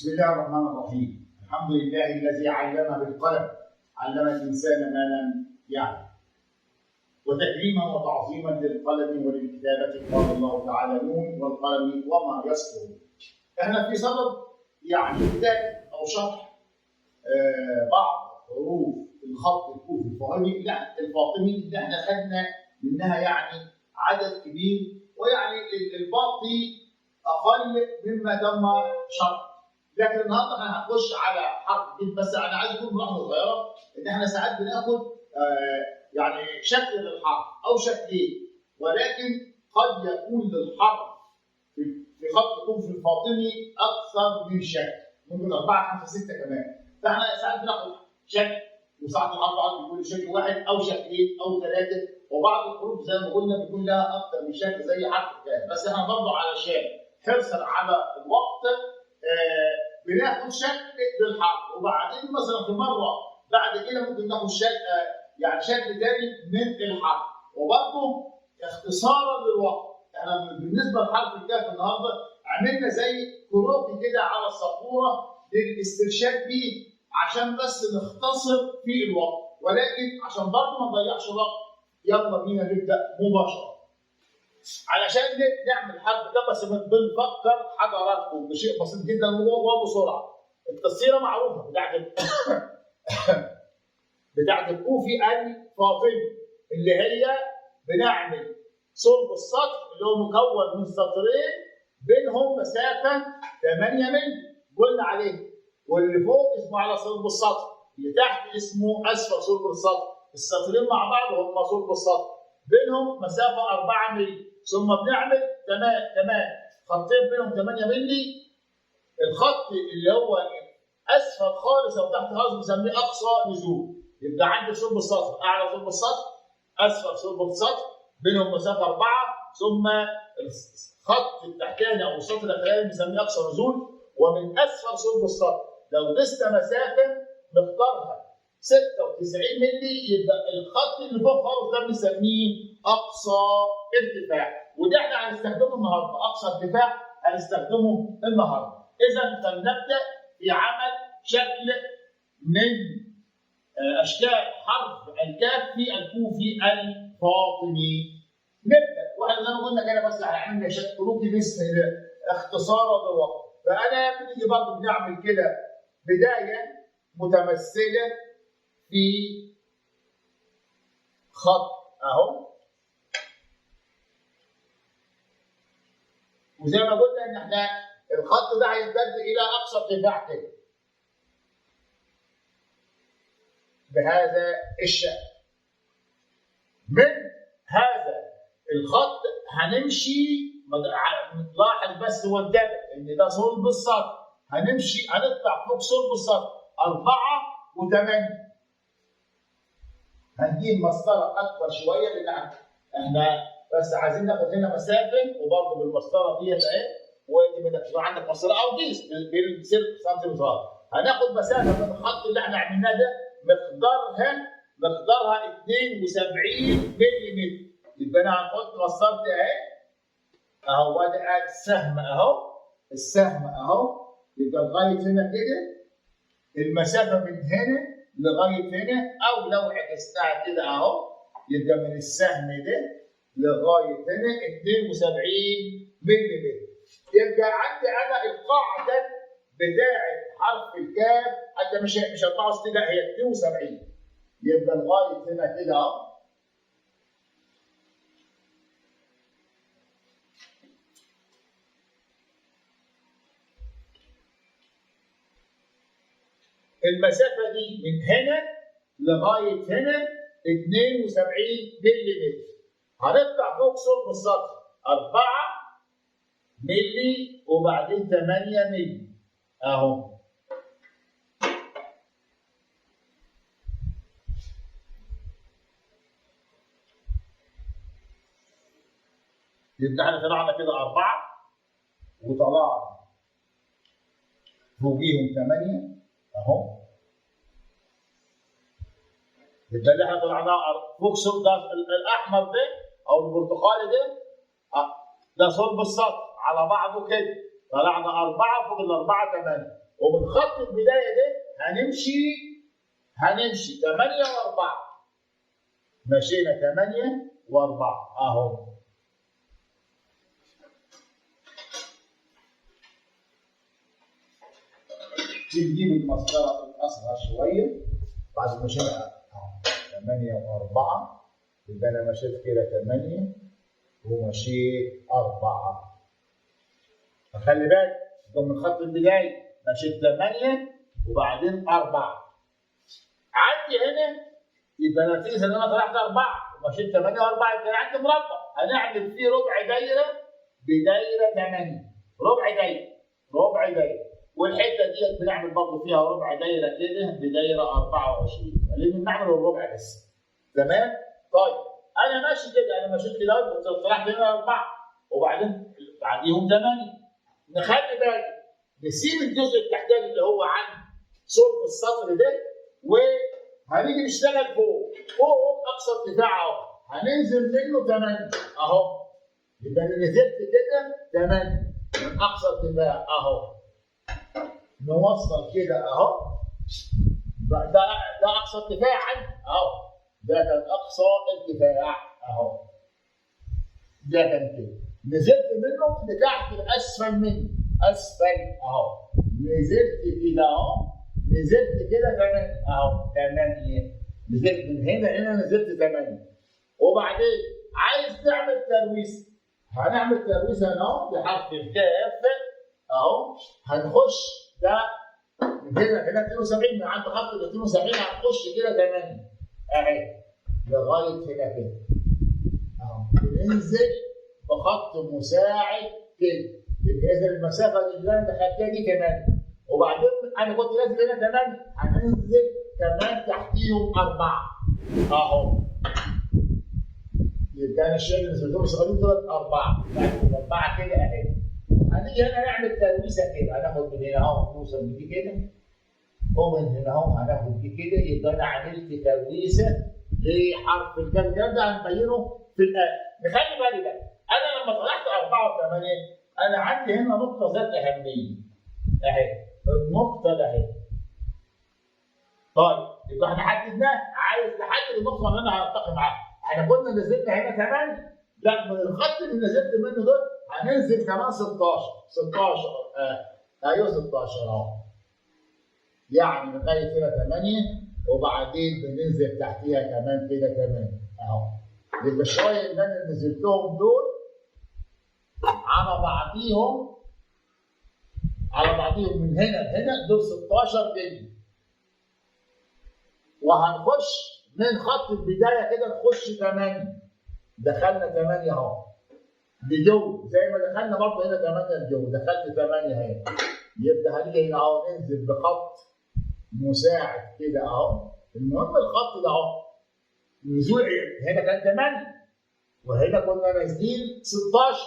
بسم الله الرحمن الرحيم. الحمد لله الذي علم بالقلم، علم الانسان ما لم يعلم. وتكريما وتعظيما للقلم وللكتابه قال الله تعالى: نون والقلم وما يسطرون. احنا في صدد بدايه او شرح بعض حروف الخط الكوفي الفاطمي اللي احنا خدنا منها عدد كبير، الباقي اقل مما تم شرحه. لكن النهارده احنا هنخش على حرف جديد، بس انا عايز اقول ملاحظه صغيره ان احنا ساعات بناخد شكل للحرف او شكلين، ولكن قد يكون للحرف في خط كوفي الفاطمي اكثر من شكل، ممكن 4 5 6 كمان. فاحنا ساعات بناخد شكل، وساعات الحرف بيكون شكل واحد او شكلين او 3، وبعض الحروف زي ما قلنا بيكون لها اكثر من شكل زي حرف الكاف. بس احنا برضه علشان حرصا على الوقت بناخد شكل للحرف، وبعدين مثلا في مره بعد كده ممكن ناخد شكل شكل ثاني من الحرف، وبرضه اختصارا للوقت. احنا بالنسبه لحرف الكاف النهارده عملنا زي كروكي كده على السبوره للاسترشاد بيه عشان بس نختصر في الوقت، ولكن عشان برضه ما نضيعش وقت يلا بينا نبدا مباشره. علشان نعمل حرف ده بس بنفكر حضراتكم بشيء بسيط جدا وبسرعه. التصويره معروفه بتاعت الكوفي الفاطمي اللي هي بنعمل صلب السطر اللي هو مكون من سطرين بينهم مسافه 8 مللي قلنا عليه، واللي فوق اسمه على صلب السطر، اللي تحت اسمه اسفل صلب السطر. السطرين مع بعض هم صلب السطر، بينهم مسافه 4 مللي، ثم بنعمل كمان خطين بينهم 8 مللي. الخط اللي هو اسفل خالص او تحت خالص بنسميه اقصى نزول. يبقى عندي صلب السطر، اعلى صلب السطر، اسفل صلب السطر، بينهم مسافه 4، ثم الخط التحتاني او السطر الاخراني بنسميه اقصى نزول. ومن اسفل صلب السطر لو قست مسافه مقدارها 96 مللي، يبقى الخط اللي فوق خالص ده بنسميه اقصى ارتفاع، وده احنا هنستخدمه النهارده. اقصى ارتفاع هنستخدمه النهارده. اذا فلنبدا في عمل شكل من اشكال حرف الكاف في الكوفي الفاطمي. نبدا، واحنا زي ما قلنا كده بس هنعمل شكل كروكي بس اختصارا للوقت. فانا بنيجي برضه بنعمل كده بدايه متمثله في خط اهو، وزي ما قلنا ان احنا الخط ده هيمتد الى اقصى ارتفاع كده بهذا الشكل. من هذا الخط هنمشي، لاحظ بس وانتبه ان ده صلب السطر، هنطلع فوق صلب السطر 4 و8. هنجيب مسطره اكبر شويه لان احنا بس عايزين ناخد هنا مسافه، وبرضه بالمسطره ديت اهي، وانت عندك مسطره او قيس بالسلك سنتيمتر. هناخد مسافه من الخط اللي احنا عملناه ده مقدارها 72 ملم. يبقى انا هنحط مسطرتي اهي اهو، وادي السهم اهو، السهم اهو، يبقى لغايه هنا كده المسافه من هنا لغايه هنا، او لو عكستها كده اهو يبقى من السهم ده لغايه هنا 72 ملم. يبقى عندي انا القاعده بتاعه حرف الكاف حتى مش 64، لا هي 72. يبقى لغايه هنا كده اهو. المسافه دي من هنا لغايه هنا 72 ملم. هنطلع فوق صلب السطر 4 ملي وبعدين 8 ملي اهو. يبقى احنا طلعنا كده 4 وطلعنا فوقيهم 8 اهو. يبقى اللي احنا طلعناه فوق صلب ده الاحمر ده او البرتقالي ده صلب السطر على بعضه كده، طلعنا 4 فوق ال4 8، ومن خط البدايه ده هنمشي 8 و4. مشينا 8 و4 اهو. نجيب المسطره الاصغر شويه بعد ما مشينا 8 و4 يبقى انا مشيت كده 8 ومشيت 4. فخلي بالك ده من خط البدايه مشيت 8 وبعدين 4. عندي هنا يبقى نتيجه ان انا طلعت 4 ومشيت 8 و4 يبقى عندي مربع هنعمل فيه ربع دايره بدايره 8. ربع دايره والحته ديت بنعمل برضه فيها ربع دايره كده بدايره 24 لان نعمل الربع بس. تمام؟ طيب انا ماشي كده انا مشيت كده طلعت هنا 4 وبعدين بعديهم 8. نخلي بالك نسيب الجزء التحتاني اللي هو عند صلب السطر ده وهنيجي نشتغل فوق اقصى ارتفاع اهو هننزل منه 8 اهو. يبقى انا نزلت كده 8 من اقصى ارتفاع اهو. نوصل كده اهو. ده اقصى ارتفاع عندي اهو. ده كان اقصى ارتفاع اهو. ده كان كده. نزلت منه لتحت لاسفل منه اسفل اهو. نزلت كده اهو. نزلت كده 8 اهو 8. نزلت من هنا نزلت 8 وبعدين عايز تعمل ترويسه. هنعمل ترويسه هنا اهو بحرف الكاف اهو. هنخش ده من هنا 72 من عند خط ال 72 هنخش كده 8 اهي لغايه هنا كده اهو. بننزل بخط مساعد كده. يبقى اذا المسافه اللي انا دخلتها دي 8 وبعدين انا كنت نازل هنا 8 هننزل كمان تحتيهم 4 اهو. يبقى انا الشيء اللي نزلتهم صغيرين دول 4 يعني 4 كده اهي. هنيجي هنا نعمل ترويسه كده هناخد من هنا اهو نوصل بدي كده ومن هنا اهو هناخد دي كده. يبقى انا عملت ترويسه لحرف الكاف. الكلام ده هنبينه في الاخر. نخلي بالي بقى انا لما طلعت 4 و8 انا عندي هنا نقطه ذات اهميه اهي. النقطه ده اهي. طيب يبقى احنا حددناها. عايز نحدد النقطه اللي انا هلتقي معاها. احنا كنا نزلنا هنا 8 لا من الخط اللي نزلت منه ده هننزل كمان 16 ايوه 16 اهو. يعني لغايه هنا 8 وبعدين بننزل تحتيها كمان كده 8 اهو. يبقى الشويه اللي انا نزلتهم دول على بعضيهم من هنا لهنا دول 16 جنيه. وهنخش من خط البدايه كده نخش 8. دخلنا 8 اهو لجوه زي ما دخلنا برضه هنا 8 لجوه. دخلت 8 اهي. يبقى هنيجي هنا اهو ننزل بخط مساعد كده اهو. المهم الخط ده اهو نزول هنا كان 8 وهنا كنا نازلين 16.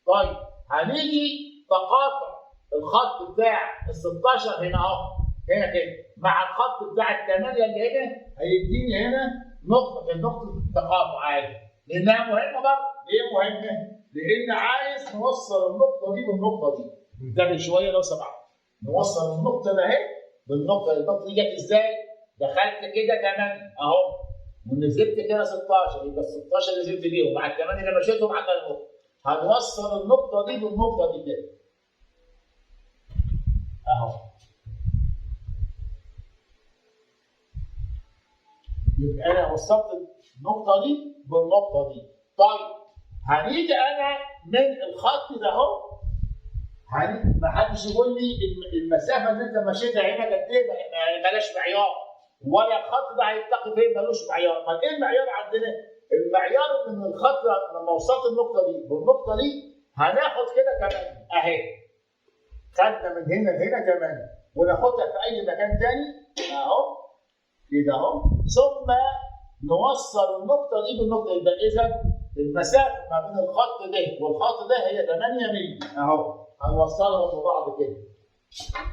طيب هنيجي تقاطع الخط بتاع ال 16 هنا اهو هنا كده مع الخط بتاع ال 8 اللي هنا هيديني هنا نقطه تقاطع عادي. لانها مهمه برضه. ليه مهمه؟ لان عايز نوصل النقطه دي بالنقطه دي. انتبه شويه لو سمحت. نوصل النقطه ده اهي بالنقطه دي. النقطه دي جت ازاي؟ دخلت كده 8 اهو ونزلت كده 16. يبقى ال 16 نزلت بيهم مع ال 8 اللي مشيتهم على النقطه. هنوصل النقطه دي بالنقطه دي كده اهو. يبقى انا وصلت النقطه دي بالنقطه دي. طيب هنيجي انا من الخط ده اهو. ما حدش يقول لي المسافه اللي انت مشيتها هنا قد ايه بلاش معيار ولا الخط ده هيلتقي فين ملوش معيار. ما ايه المعيار عندنا؟ المعيار ان الخط لما وصلت النقطه دي بالنقطه دي هناخد كده 8 اهي. خدنا من هنا لهنا 8 وناخدها في اي مكان تاني اهو كده اهو. ثم نوصل النقطه دي بالنقطه. يبقى اذا المسافه ما بين الخط ده والخط ده هي 8 مللي اهو. هنوصلهم ببعض كده.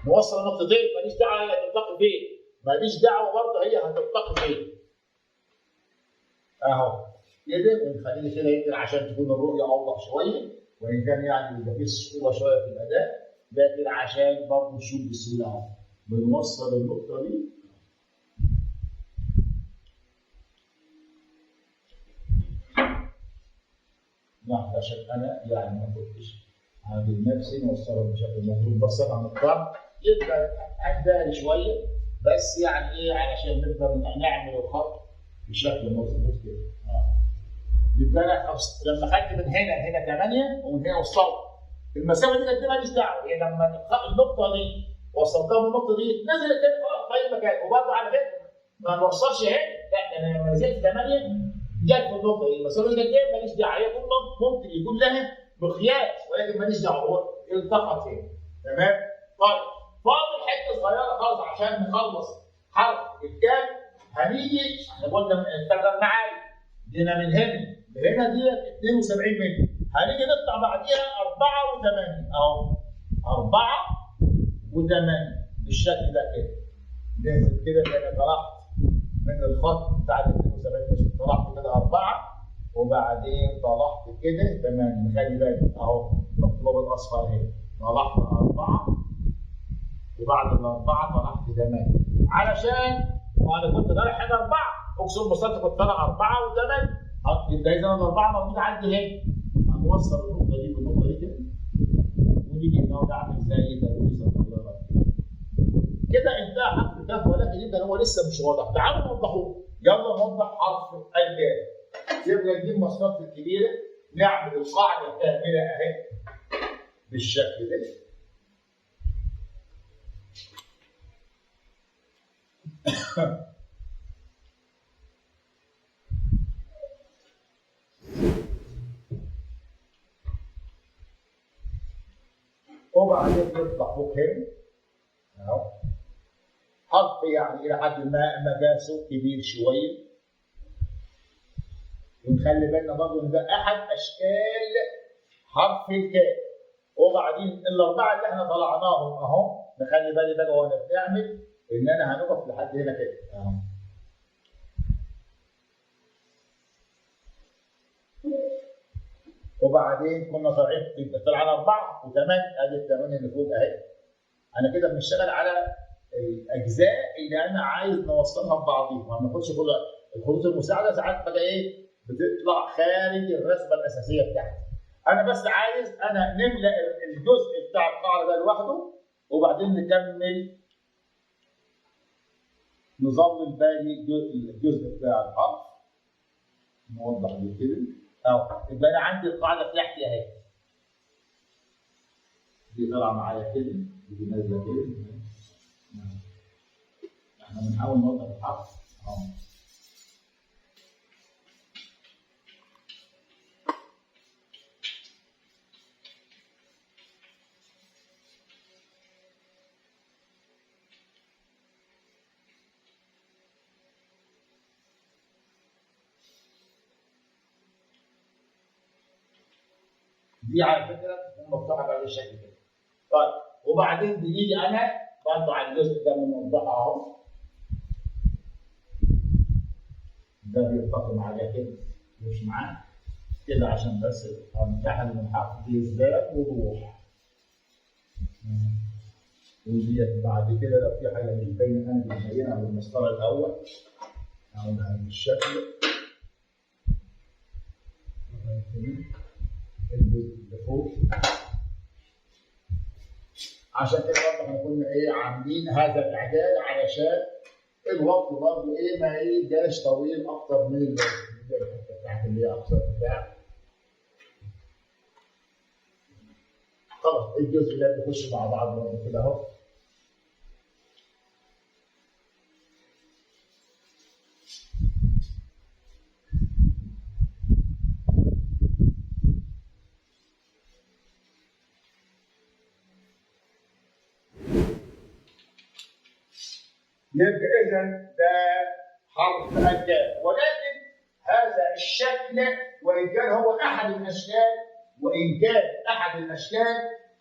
نوصل النقطتين ماليش دعوه هي هتلتقي فين. ماليش دعوه برضه هي هتلتقي فين. اهو كده. ونخليه كده يمكن عشان تكون الرؤيه اوضح شويه وان كان يعني يبقى فيه صعوبه شويه في الاداء. لكن عشان برضه نشوف بسهوله اهو بنوصل النقطه دي نعم عشان انا يعني ما كنتش عامل نفسي نوصلها بشكل مظبوط بس انا مضطر يبقى هتبان شويه بس يعني ايه علشان نقدر نعمل الخط بشكل مظبوط كده. يبقى انا لما خدت من هنا 8 ومن هنا وصلت المسافه دي قد ماليش دعوه يعني لما النقطه دي وصلتها من النقطه دي نزلت تاني خلاص في اي مكان وبرضه على فكره ما نوصلش هنا لا انا لما نزلت 8 جت في النقطه دي المسافه دي قد ايه ماليش دعوه هي ممكن يكون لها مقياس ولكن ماليش دعوه هو التقط هنا تمام. طيب فاضل حته صغيره خالص عشان نخلص حرف الكاف هنيجي احنا قلنا الثلاث معايا جينا من هنا لهنا ديت 72 مللي هنيجي نطلع بعديها 4 و8 اهو 4 و8 بالشكل ده كده نزل كده انا طلعت من الخط بتاع 72 مش طلعت كده 4 وبعدين طلعت كده 8 خلي بالك اهو مطلوب الاصفر هنا طلعت 4 وبعد الاربعه طلعت 8 علشان وانا كنت طالع هنا 4 اقسم بالله كنت طالع 4 و8 يبقى اذا الاربعه موجوده عندي هنا هنوصل النقطه دي بالنقطه دي كده ونيجي نقعد اعمل زي تدويسه صغيره كده انتهى حرف الكاف ولكن يبقى هو لسه مش واضح تعالوا نوضحوه يلا نوضح حرف الكاف يبقى نجيب مسطره الكبيره نعمل القاعده كامله اهي بالشكل ده وبعدين نطلع فوق هنا اهو حرف يعني الى حد ما مقاسه كبير شويه ونخلي بالنا برضه ان ده احد اشكال حرف الكاف وبعدين الاربعه اللي احنا طلعناهم اهو نخلي بالي بقى وانا بنعمل ان انا هنقف لحد هنا كده اهو وبعدين كنا طلعنا 4 و8 ادي ال8 اللي فوق اهي انا كده بنشتغل على الاجزاء اللي انا عايز نوصلها ببعضيها ما بناخدش كل الخطوط المساعده ساعات بقى ايه بتطلع خارج الرسمه الاساسيه بتاعتي انا بس عايز انا نملا الجزء بتاع القاعده ده لوحده وبعدين نكمل نظلل باقي الجزء بتاع الحرف نوضح دي كده اهو يبقى انا عندي القاعده بتاعتي اهي دي طالعه معايا كده دي نازله كده احنا بنحاول نوضح الحرف اهو دي على فكره تكون مفتوحه بهذا الشكل كده. طيب وبعدين بنيجي انا برضه على الجزء ده بنوضحه اهو. ده بيلتقي معايا كده مش معاه كده عشان بس امتحن من الحرف دي ازاي وضوح. وديت بعد كده لو في حاجه مش باينه انا ببينها بالمسطره الاول او بهذا الشكل. الجزء اللي فوق عشان كده برضه احنا كنا ايه عاملين هذا الاعداد علشان الوقت برضه ايه ما يبقاش طويل اكتر من الحته بتاعت اللي هي اقصى بتاع. خلاص الجزء ده بيخش مع بعض برضه كده اهو. يبقى اذا ده حرف الكاف ولكن هذا الشكل وان كان هو احد الاشكال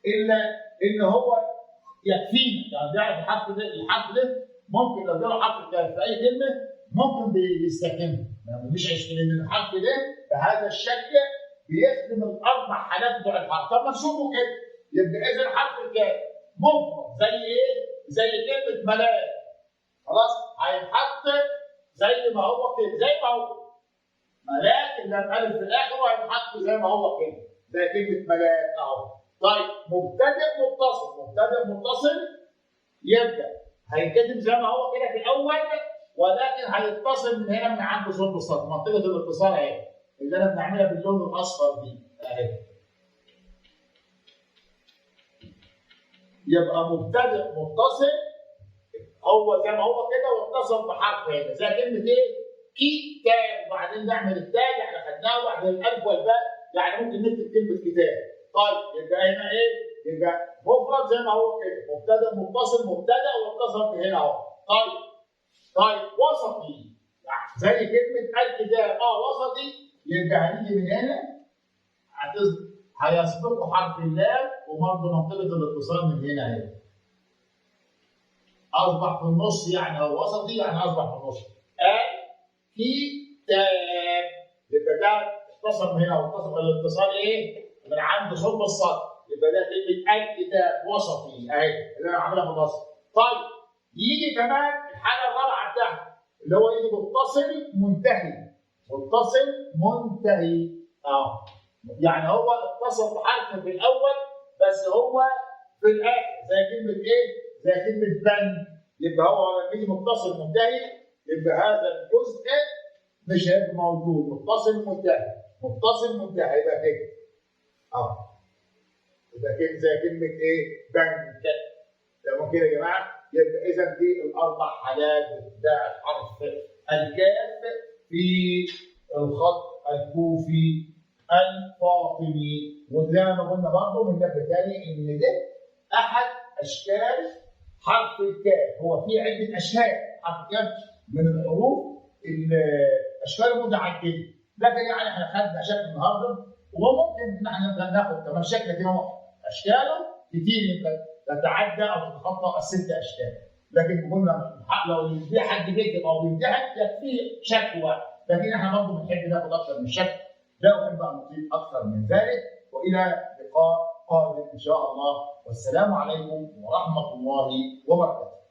الا ان هو يكفينا يعني بيعرف الحرف ده ممكن لو جاله حرف الكاف في اي كلمه ممكن بيستخدمه يعني مفيش اشكال ان الحرف ده بهذا الشكل بيخدم الاربع حالات بتوع الحرف. طب ما نشوفه كده يبقى اذا حرف الكاف مفرد زي ايه؟ زي كلمه ملاك. خلاص؟ هيتحط زي ما هو كده، زي ما هو ملاك اللي الالف في الاخر، وهيتحط زي ما هو كده، زي كلمه ملاك اهو. طيب مبتدئ متصل، مبتدئ متصل يبدا هيتكتب زي ما هو كده في الاول، ولكن هيتصل من هنا من عند صلب السطر، منطقه الاتصال اهي اللي انا بنعملها باللون الاصفر دي اهي. يبقى مبتدئ متصل هو زي ما هو كده، واتصل بحرف هنا زي كلمه ايه؟ كتاب، وبعدين نعمل التاء اللي احنا خدناه، وبعدين الالف والباء، يعني ممكن نكتب كلمه كتاب. طيب يبقى هنا ايه؟ يبقى مفرد زي ما هو كده، مبتدئ متصل، مبتدئ واتصل بهنا اهو. طيب وسطي زي كلمه الكتاب، وسطي، يبقى هنيجي من هنا هيسبقه حرف اللام، وبرضه منطقه الاتصال من هنا اهي. اصبح في النص، يعني هو وسطي يعني اصبح في النص. كتاب، يبقى ده اتصل من هنا، واتصل الاتصال ايه؟ من عند صلب السطر، يبقى ده كلمه الكتاب وسطي اهي اللي انا عاملها في النص. طيب يجي كمان الحاله الرابعه بتاعته اللي هو يجي متصل منتهي، متصل منتهي يعني هو اتصل بحرف في الاول بس هو في الاخر، زي كلمه ايه؟ زي كلمه بن. يبقى هو لما يجي متصل منتهي يبقى هذا الجزء مش هيبقى موجود، متصل منتهي، متصل منتهي يبقى كده يبقى كده زي كلمه ايه؟ بنك. تمام كده يا جماعه؟ يبقى اذا دي الاربع حالات بتاعت حرف الكاف في الخط الكوفي الفاطمي. وزي ما قلنا برضه من نبه تاني ان ده احد اشكال حرف الكاف، هو في عده اشكال حرف الكاف من الحروف الاشكال متعدده، لكن يعني احنا خدنا شكل النهارده، وممكن ان احنا ناخد كمان شكل كده اشكاله كتير تتعدى او تتخطى الست اشكال، لكن قلنا لو في حد بيكتب او بيمتحن يكفيه شكل واحد، لكن احنا برضه بنحب ناخد اكثر من شكل، لا احب ان نطيل اكثر من ذلك. والى لقاء قادم ان شاء الله، والسلام عليكم ورحمه الله وبركاته.